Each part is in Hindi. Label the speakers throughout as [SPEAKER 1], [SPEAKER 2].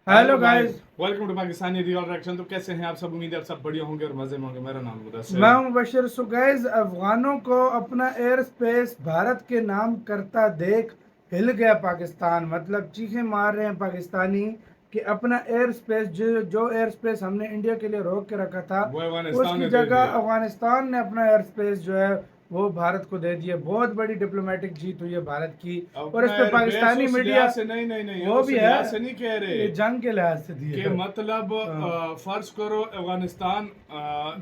[SPEAKER 1] Hello guys,
[SPEAKER 2] welcome to Pakistani real reaction. तो कैसे हैं आप सब? उम्मीद है आप सब बढ़िया होंगे और मजे में होंगे। मेरा नाम मुदस्सिर।
[SPEAKER 1] मैं हूं मुबशिर। सो गाइस, अफगानों को अपना एयर स्पेस भारत के नाम करता देख हिल गया पाकिस्तान। मतलब चीखें मार रहे हैं पाकिस्तानी कि अपना एयर स्पेस जो एयर स्पेस हमने इंडिया के लिए रोक के रखा था,
[SPEAKER 2] वो अफगानिस्तान
[SPEAKER 1] उसकी
[SPEAKER 2] ने दे
[SPEAKER 1] जगह
[SPEAKER 2] दिया।
[SPEAKER 1] अफगानिस्तान ने अपना एयर स्पेस जो है वो भारत को दे दिया। बहुत बड़ी डिप्लोमेटिक जीत हुई है भारत की। और इस पे पाकिस्तानी मीडिया
[SPEAKER 2] से नहीं
[SPEAKER 1] वो
[SPEAKER 2] उस
[SPEAKER 1] भी
[SPEAKER 2] लिहाज
[SPEAKER 1] है,
[SPEAKER 2] से नहीं कह रहे
[SPEAKER 1] ये जंग के लिहाज से दिए
[SPEAKER 2] कि मतलब
[SPEAKER 1] हाँ।
[SPEAKER 2] फर्ज करो अफगानिस्तान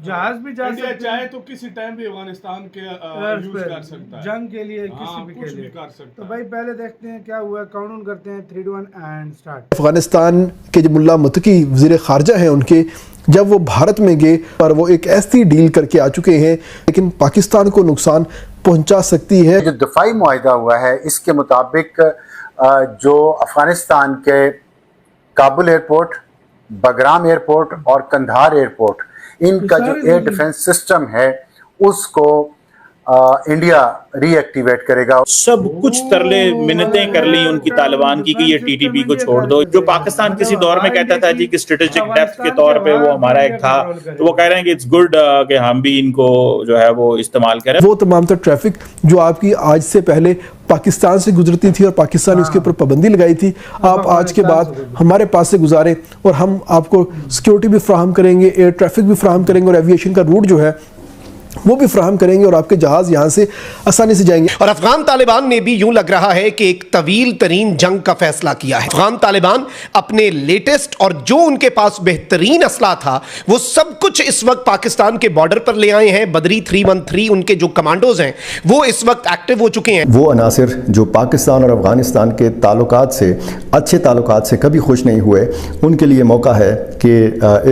[SPEAKER 1] जहाज भी जा
[SPEAKER 2] इंडिया
[SPEAKER 1] सकते
[SPEAKER 2] चाहे
[SPEAKER 1] हैं
[SPEAKER 2] तो किसी टाइम भी अफगानिस्तान के
[SPEAKER 1] एयर
[SPEAKER 2] यूज कर
[SPEAKER 1] स्पेस
[SPEAKER 2] सकता है।
[SPEAKER 1] जंग के लिए, किसी
[SPEAKER 2] हाँ,
[SPEAKER 1] भी
[SPEAKER 2] कुछ
[SPEAKER 1] के
[SPEAKER 2] भी
[SPEAKER 1] लिए।
[SPEAKER 2] कर सकता
[SPEAKER 1] तो
[SPEAKER 2] है।
[SPEAKER 1] भाई पहले देखते हैं क्या हुआ, काउंट करते हैं 3 2 1 एंड स्टार्ट।
[SPEAKER 3] अफगानिस्तान के जो मुल्ला मुत्तकी वज़ीर ख़ारजा हैं, उनके जब वो भारत में गए और वो एक ऐसी डील करके आ चुके हैं लेकिन पाकिस्तान को नुकसान पहुंचा सकती है।
[SPEAKER 4] जो दफाई मुआहिदा हुआ है इसके मुताबिक जो अफगानिस्तान के काबुल एयरपोर्ट, बगराम एयरपोर्ट और कंधार एयरपोर्ट, इनका जो एयर डिफेंस सिस्टम है उसको इंडिया रीएक्टिवेट करेगा।
[SPEAKER 5] सब कुछ तरले मिन्नतें कर ली उनकी तालिबान की कि ये टीटीपी को छोड़ दो। जो पाकिस्तान किसी दौर में कहता था जी कि स्ट्रेटेजिक डेप्थ के तौर पे वो हमारा एक था, तो वो कह रहे हैं कि इट्स गुड कि हम भी इनको जो है वो इस्तेमाल करें।
[SPEAKER 3] वो तमाम तर ट्रैफिक जो आपकी आज से पहले पाकिस्तान से गुजरती थी और पाकिस्तान ने उसके ऊपर पाबंदी लगाई थी, आप आज के बाद हमारे पास से गुजारें और हम आपको सिक्योरिटी भी फ्राहम करेंगे, एयर ट्रैफिक भी फ्राहम करेंगे और एविएशन का रूट जो है वो भी फ्राहम करेंगे और आपके जहाज यहाँ से आसानी से जाएंगे।
[SPEAKER 6] और अफगान तालिबान ने भी यूं लग रहा है कि एक तवील तरीन जंग का फैसला किया है। अफगान तालिबान अपने लेटेस्ट और जो उनके पास बेहतरीन असला था वो सब कुछ इस वक्त पाकिस्तान के बॉर्डर पर ले आए हैं। बदरी 313 उनके जो कमांडोज हैं वो इस वक्त एक्टिव हो चुके हैं।
[SPEAKER 7] वो अनासिर जो पाकिस्तान और अफगानिस्तान के ताल्लुकात से, अच्छे ताल्लुकात से कभी खुश नहीं हुए, उनके लिए मौका है कि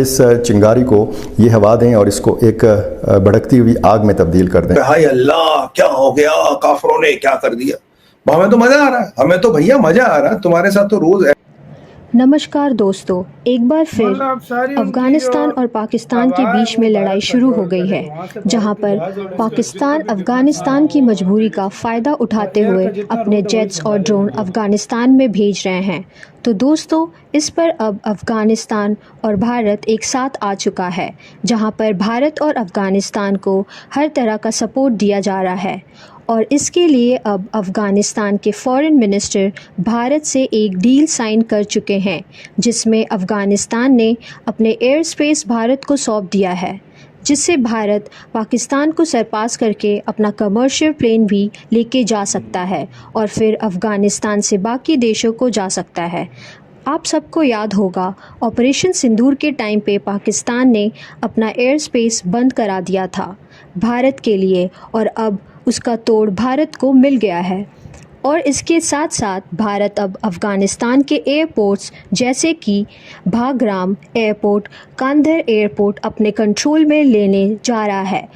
[SPEAKER 7] इस चिंगारी को ये हवा दें और इसको एक भड़कती हुई आग में तब्दील कर दें।
[SPEAKER 8] हाय अल्लाह, क्या हो गया, काफरों ने क्या कर दिया। हमें तो मजा आ रहा है, हमें तो भैया मजा आ रहा है, तुम्हारे साथ तो रोज है।
[SPEAKER 9] नमस्कार दोस्तों, एक बार फिर अफगानिस्तान और पाकिस्तान के बीच में लड़ाई शुरू हो गई है, जहां पर पाकिस्तान अफगानिस्तान की मजबूरी का फ़ायदा उठाते हुए अपने जेट्स और ड्रोन अफगानिस्तान में भेज रहे हैं। तो दोस्तों, इस पर अब अफगानिस्तान और भारत एक साथ आ चुका है, जहां पर भारत और अफगानिस्तान को हर तरह का सपोर्ट दिया जा रहा है। और इसके लिए अब अफ़गानिस्तान के फॉरेन मिनिस्टर भारत से एक डील साइन कर चुके हैं, जिसमें अफ़गानिस्तान ने अपने एयर स्पेस भारत को सौंप दिया है, जिससे भारत पाकिस्तान को सरपास करके अपना कमर्शियल प्लेन भी लेके जा सकता है और फिर अफ़गानिस्तान से बाकी देशों को जा सकता है। आप सबको याद होगा, ऑपरेशन सिंदूर के टाइम पे पाकिस्तान ने अपना एयर स्पेस बंद करा दिया था भारत के लिए, और अब उसका तोड़ भारत को मिल गया है। और इसके साथ साथ भारत अब अफ़गानिस्तान के एयरपोर्ट्स जैसे कि बागराम एयरपोर्ट, कांधर एयरपोर्ट अपने कंट्रोल में लेने जा रहा है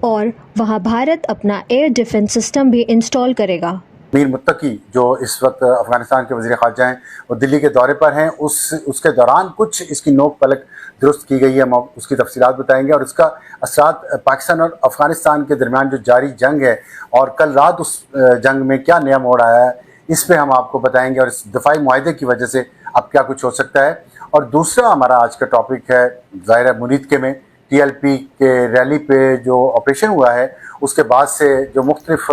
[SPEAKER 9] और वहां भारत अपना एयर डिफेंस सिस्टम भी इंस्टॉल करेगा।
[SPEAKER 4] मीर मुत्तकी जो इस वक्त अफगानिस्तान के वज़ीर ख़ारजा हैं, वो दिल्ली के दौरे पर हैं। उसके दौरान कुछ इसकी नोक पलक दुरुस्त की गई है, उसकी तफसीलात बताएंगे और इसका असरात पाकिस्तान और अफगानिस्तान के दरमियान जो जारी जंग है और कल रात उस जंग में क्या नया मोड़ आया है, इस पर हम आपको बताएंगे और इस दफाई मुआहिदे की वजह से अब क्या कुछ हो सकता है। और दूसरा हमारा आज का टॉपिक है ज़ाहिर मुनीद के में TLP के रैली पे जो ऑपरेशन हुआ है, उसके बाद से जो मुख्तलिफ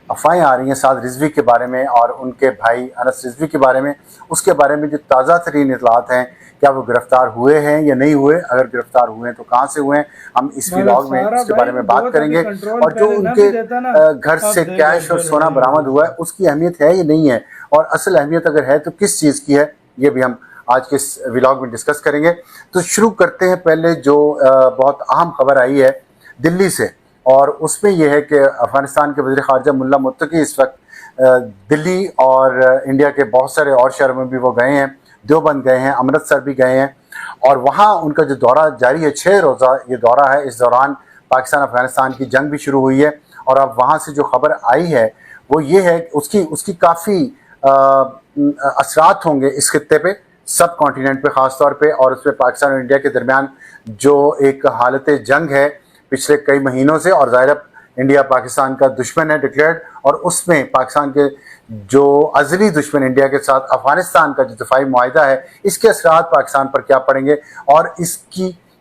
[SPEAKER 4] अफवाहें आ रही हैं साद रिजवी के बारे में और उनके भाई अनस रिजवी के बारे में, उसके बारे में जो ताज़ा तरीन इतलात हैं, क्या वो गिरफ़्तार हुए हैं या नहीं हुए, अगर गिरफ़्तार हुए हैं तो कहाँ से हुए हैं, हम इस व्लॉग में इसके बारे में बात करेंगे। और जो उनके घर से कैश और सोना बरामद हुआ है उसकी अहमियत है या नहीं है, और असल अहमियत अगर है तो किस चीज़ की है, ये भी हम आज के इस व्लॉग में डिस्कस करेंगे। तो शुरू करते हैं पहले जो बहुत अहम खबर आई है दिल्ली से, और उसमें यह है कि अफ़गानिस्तान के वज़ीर ख़ारजा मुल्ला मुत्तकी इस वक्त दिल्ली और इंडिया के बहुत सारे और शहरों में भी वो गए हैं, देवबंद गए हैं, अमृतसर भी गए हैं, और वहाँ उनका जो दौरा जारी है, 6 रोज़ा ये दौरा है। इस दौरान पाकिस्तान अफ़गानिस्तान की जंग भी शुरू हुई है और अब वहाँ से जो खबर आई है वो ये है कि उसकी काफ़ी असरात होंगे इस खित्ते पे, सब कॉन्टीनेंट पे ख़ास तौर पे, और उसमें पाकिस्तान और इंडिया के दरमियान जो एक हालत जंग है पिछले कई महीनों से, और ज़ाहिर इंडिया पाकिस्तान का दुश्मन है डिक्लेयर्ड, और उसमें पाकिस्तान के जो अज़ली दुश्मन इंडिया के साथ अफगानिस्तान का जो दफाई मुआहिदा है, इसके असरात पाकिस्तान पर क्या पड़ेंगे और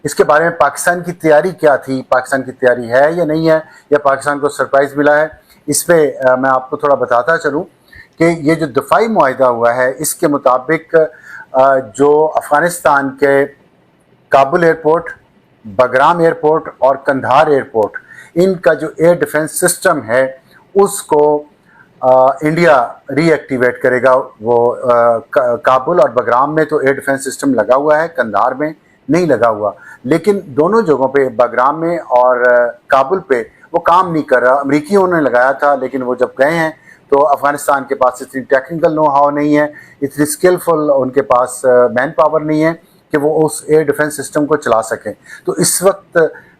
[SPEAKER 4] इसके बारे में पाकिस्तान की तैयारी क्या थी, पाकिस्तान की तैयारी है या नहीं है, या पाकिस्तान को सरप्राइज़ मिला है, इस पर मैं आपको थोड़ा बताता चलूँ कि ये जो दफाई मुआहिदा हुआ है, इसके मुताबिक जो अफ़गानिस्तान के काबुल एयरपोर्ट, बगराम एयरपोर्ट और कंधार एयरपोर्ट, इनका जो एयर डिफेंस सिस्टम है उसको इंडिया रीएक्टिवेट करेगा। वो काबुल और बगराम में तो एयर डिफेंस सिस्टम लगा हुआ है, कंधार में नहीं लगा हुआ, लेकिन दोनों जगहों पे, बगराम में और काबुल पे वो काम नहीं कर रहा। अमरीकियों ने लगाया था, लेकिन वो जब गए हैं तो अफ़गानिस्तान के पास इतनी टेक्निकल नो हाउ नहीं है, इतनी स्किलफुल उनके पास मैन पावर नहीं है कि वो उस एयर डिफेंस सिस्टम को चला सकें। तो इस वक्त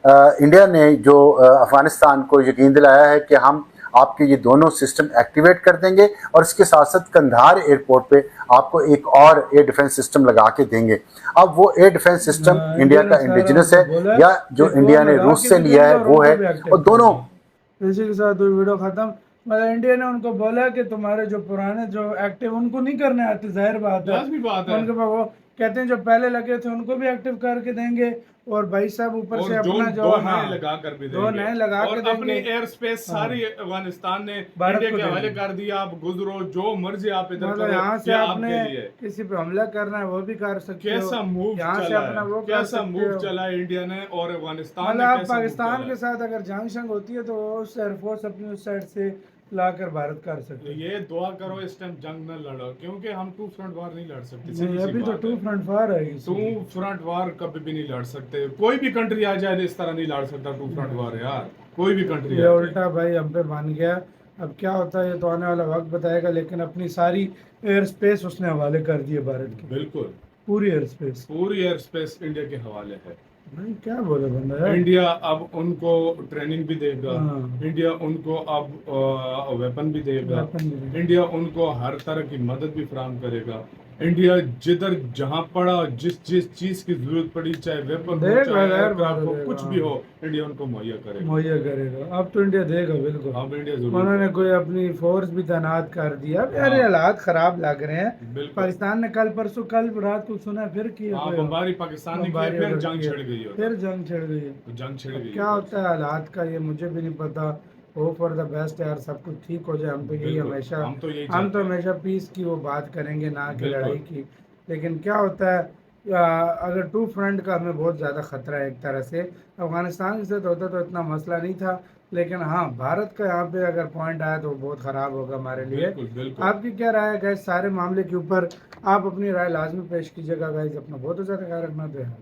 [SPEAKER 4] इंडिया ने जो अफ़गानिस्तान को यकीन दिलाया है कि हम आपके ये दोनों सिस्टम एक्टिवेट कर देंगे और इसके साथ साथ कंधार एयरपोर्ट पे आपको एक और एयर डिफेंस सिस्टम लगा के देंगे। अब वो एयर डिफेंस सिस्टम इंडिया का इंडिजिनस है या जो इंडिया ने रूस से लिया है वो है, और दोनों
[SPEAKER 1] इसी के साथ वीडियो खत्म। मतलब इंडिया ने उनको बोला कि तुम्हारे जो पुराने जो एक्टिव उनको नहीं करने आते, जाहिर बात है, उनके पास वो कहते हैं जो पहले लगे थे उनको भी एक्टिव करके देंगे, और भाई साहब ऊपर से अपना जो
[SPEAKER 2] दो नए लगा कर भी देंगे,
[SPEAKER 1] दो नए लगा के देंगे।
[SPEAKER 2] अपनी एयर स्पेस सारी अफगानिस्तान ने इंडिया के हवाले कर दिया। आप गुजरो, जो मर्जी आप इधर करो,
[SPEAKER 1] यहाँ से आपने किसी पे हमला करना है वो भी कर सकते हो।
[SPEAKER 2] कैसा मूव चला इंडिया ने और अफगानिस्तान ने।
[SPEAKER 1] आप पाकिस्तान के साथ अगर जंग शंग होती है तो उस एयरफोर्स अपनी उस साइड से लाकर भारत कर सकते हैं।
[SPEAKER 2] ये दुआ करो इस टाइम जंग न लड़ो, क्योंकि हम टू फ्रंट वार नहीं लड़ सकते।
[SPEAKER 1] अभी तो टू फ्रंट वार है,
[SPEAKER 2] टू फ्रंट वार कभी भी नहीं लड़ सकते। कोई भी कंट्री आ जाए इस तरह नहीं लड़ सकता टू फ्रंट वार यार, कोई भी कंट्री।
[SPEAKER 1] ये उल्टा भाई हम पे बन गया। अब क्या होता है ये तो आने वाला वक्त बताएगा, लेकिन अपनी सारी एयर स्पेस उसने हवाले कर दी है भारत की।
[SPEAKER 2] बिल्कुल
[SPEAKER 1] पूरी एयर स्पेस
[SPEAKER 2] इंडिया के हवाले है।
[SPEAKER 1] नहीं क्या बोले बंदा यार।
[SPEAKER 2] इंडिया अब उनको ट्रेनिंग भी देगा, इंडिया उनको अब वेपन भी देगा, इंडिया उनको हर तरह की मदद भी फराहम करेगा। इंडिया जिधर जहां पड़ा, जिस चीज की जरूरत पड़ी, चाहे वेपन हो, चाहे एयरक्राफ्ट हो, कुछ भी हो, इंडिया उनको मुहैया करेगा।
[SPEAKER 1] अब तो इंडिया देगा बिल्कुल।
[SPEAKER 2] अब इंडिया
[SPEAKER 1] उन्होंने कोई अपनी फोर्स भी तैनात कर दिया। यार हालात खराब लग रहे हैं। पाकिस्तान ने कल रात को सुना फिर किया
[SPEAKER 2] बमबारी, पाकिस्तान ने किया, फिर जंग छिड़ गई।
[SPEAKER 1] क्या होता है हालात का ये मुझे भी नहीं पता। होप फॉर द बेस्ट यार, सब कुछ ठीक हो जाए। हम तो यही हमेशा पीस की वो बात करेंगे, ना कि लड़ाई की। लेकिन क्या होता है अगर टू फ्रंट का हमें बहुत ज़्यादा ख़तरा है। एक तरह से अफ़गानिस्तान के साथ होता तो इतना मसला नहीं था, लेकिन हाँ भारत का यहाँ पे अगर पॉइंट आया तो बहुत ख़राब होगा हमारे लिए। आपकी क्या राय है गाइस सारे मामले के ऊपर? आप अपनी राय लाजमी पेश कीजिएगा गाइस। अपना बहुत ज़्यादा ख्याल रखना।